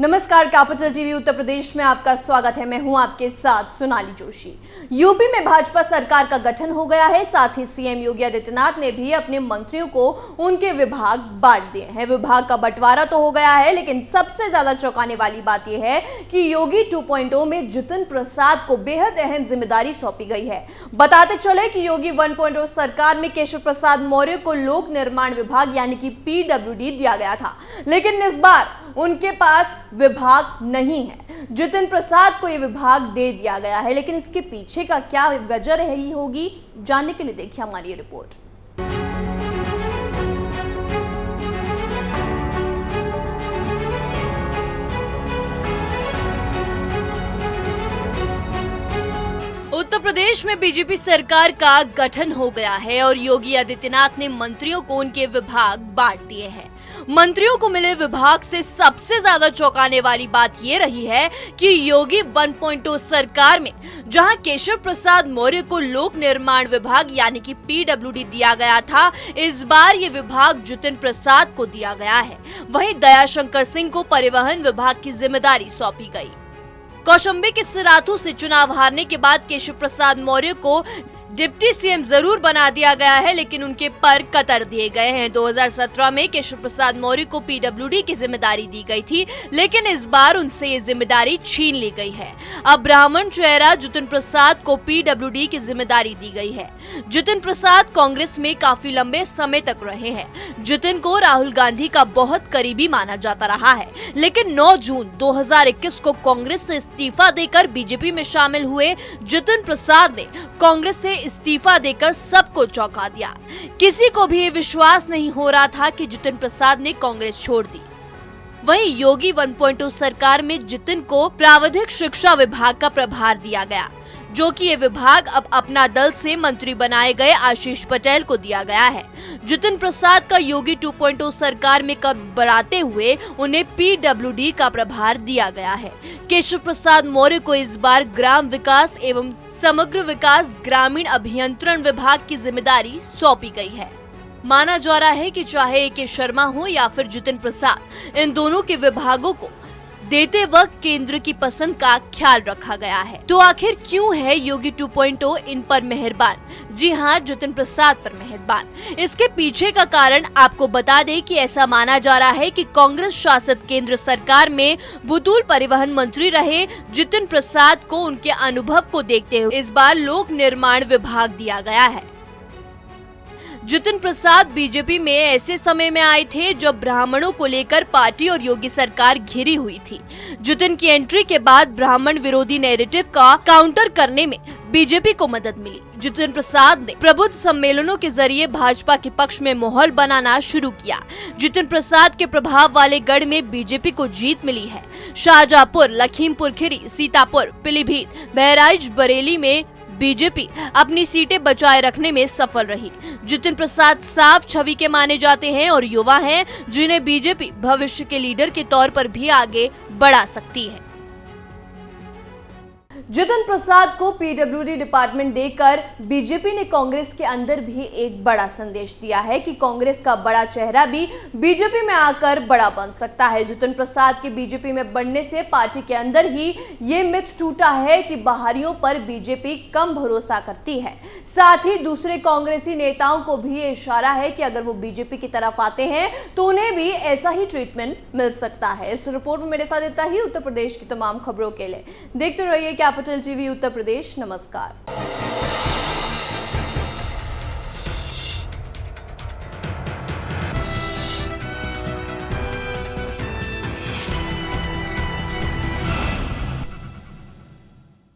नमस्कार, capital TV Uttar Pradesh में आपका स्वागत है। मैं हूं आपके साथ सोनाली जोशी। यूपी में भाजपा सरकार का गठन हो गया है। साथ ही सीएम योगी आदित्यनाथ ने भी अपने मंत्रियों को उनके विभाग बांट दिए हैं। विभाग का बंटवारा तो हो गया है, लेकिन सबसे ज्यादा चौंकाने वाली बात यह है कि योगी 2.0 में जितिन प्रसाद को बेहद अहम जिम्मेदारी सौंपी गई है। बताते चले कि योगी 1.0 सरकार में केशव प्रसाद मौर्य को लोक निर्माण विभाग यानी कि PWD दिया गया था, लेकिन इस बार उनके पास विभाग नहीं है। जितिन प्रसाद को यह विभाग दे दिया गया है, लेकिन इसके पीछे का क्या वजह रही होगी, जानने के लिए देखिए हमारी ये रिपोर्ट। उत्तर प्रदेश में बीजेपी सरकार का गठन हो गया है और योगी आदित्यनाथ ने मंत्रियों को उनके विभाग बांट दिए हैं। मंत्रियों को मिले विभाग से सबसे ज्यादा चौंकाने वाली बात यह रही है कि योगी 1.0 सरकार में जहां केशव प्रसाद मौर्य को लोक निर्माण विभाग यानी कि PWD दिया गया था, इस बार ये विभाग जितिन प्रसाद को दिया गया है। वहीं दयाशंकर सिंह को परिवहन विभाग की जिम्मेदारी सौंपी गई। कौशाम्बी के सिराथू से चुनाव हारने के बाद केशव प्रसाद मौर्य को डिप्टी सीएम जरूर बना दिया गया है, लेकिन उनके पर कतर दिए गए हैं। 2017 में केशव प्रसाद मौर्य को PWD की जिम्मेदारी दी गई थी, लेकिन इस बार उनसे ये जिम्मेदारी छीन ली गई है। अब ब्राह्मण चेहरा जितिन प्रसाद को PWD की जिम्मेदारी दी गई है। जितिन प्रसाद कांग्रेस में काफी लंबे समय तक रहे हैं। जितिन को राहुल गांधी का बहुत करीबी माना जाता रहा है, लेकिन 9 जून 2021 को कांग्रेस से इस्तीफा देकर बीजेपी में शामिल हुए जितिन प्रसाद ने कांग्रेस से इस्तीफा देकर सबको चौंका दिया। किसी को भी विश्वास नहीं हो रहा था कि जितिन प्रसाद ने कांग्रेस छोड़ दी। वहीं योगी 1.0 सरकार में जितिन को प्राविधिक शिक्षा विभाग का प्रभार दिया गया, जो कि ये विभाग अब अपना दल से मंत्री बनाए गए आशीष पटेल को दिया गया है। जितिन प्रसाद का योगी 2.0 सरकार में कब बढ़ाते हुए उन्हें PWD का प्रभार दिया गया है। केशव प्रसाद मौर्य को इस बार ग्राम विकास एवं समग्र विकास ग्रामीण अभियंत्रण विभाग की जिम्मेदारी सौंपी गई है। माना जा रहा है कि चाहे AK शर्मा हो या फिर जितिन प्रसाद, इन दोनों के विभागों को देते वक्त केंद्र की पसंद का ख्याल रखा गया है। तो आखिर क्यों है योगी 2.0 इन पर मेहरबान? जी हाँ, जितिन प्रसाद पर मेहरबान। इसके पीछे का कारण आपको बता दें कि ऐसा माना जा रहा है कि कांग्रेस शासित केंद्र सरकार में भूतपूर्व परिवहन मंत्री रहे जितिन प्रसाद को उनके अनुभव को देखते हुए इस बार लोक निर्माण विभाग दिया गया है। जितिन प्रसाद बीजेपी में ऐसे समय में आए थे जब ब्राह्मणों को लेकर पार्टी और योगी सरकार घिरी हुई थी। जितिन की एंट्री के बाद ब्राह्मण विरोधी नैरेटिव का काउंटर करने में बीजेपी को मदद मिली। जितिन प्रसाद ने प्रबुद्ध सम्मेलनों के जरिए भाजपा के पक्ष में माहौल बनाना शुरू किया। जितिन प्रसाद के प्रभाव वाले गढ़ में बीजेपी को जीत मिली है। शाहजहांपुर, लखीमपुर खीरी, सीतापुर, पीलीभीत, बहराइच, बरेली में बीजेपी अपनी सीटें बचाए रखने में सफल रही। जितिन प्रसाद साफ छवि के माने जाते हैं और युवा हैं, जिन्हें बीजेपी भविष्य के लीडर के तौर पर भी आगे बढ़ा सकती है। जितिन प्रसाद को PWD डिपार्टमेंट देकर बीजेपी ने कांग्रेस के अंदर भी एक बड़ा संदेश दिया है कि कांग्रेस का बड़ा चेहरा भी बीजेपी में आकर बड़ा बन सकता है। जितिन प्रसाद के बीजेपी में बढ़ने से पार्टी के अंदर ही ये मिथ टूटा है कि बाहरियों पर बीजेपी कम भरोसा करती है। साथ ही दूसरे कांग्रेसी नेताओं को भी ये इशारा है कि अगर वो बीजेपी की तरफ आते हैं तो उन्हें भी ऐसा ही ट्रीटमेंट मिल सकता है। इस रिपोर्ट में मेरे साथ इतना ही। उत्तर प्रदेश की तमाम खबरों के लिए देखते रहिए कैपिटल टीवी उत्तर प्रदेश। नमस्कार।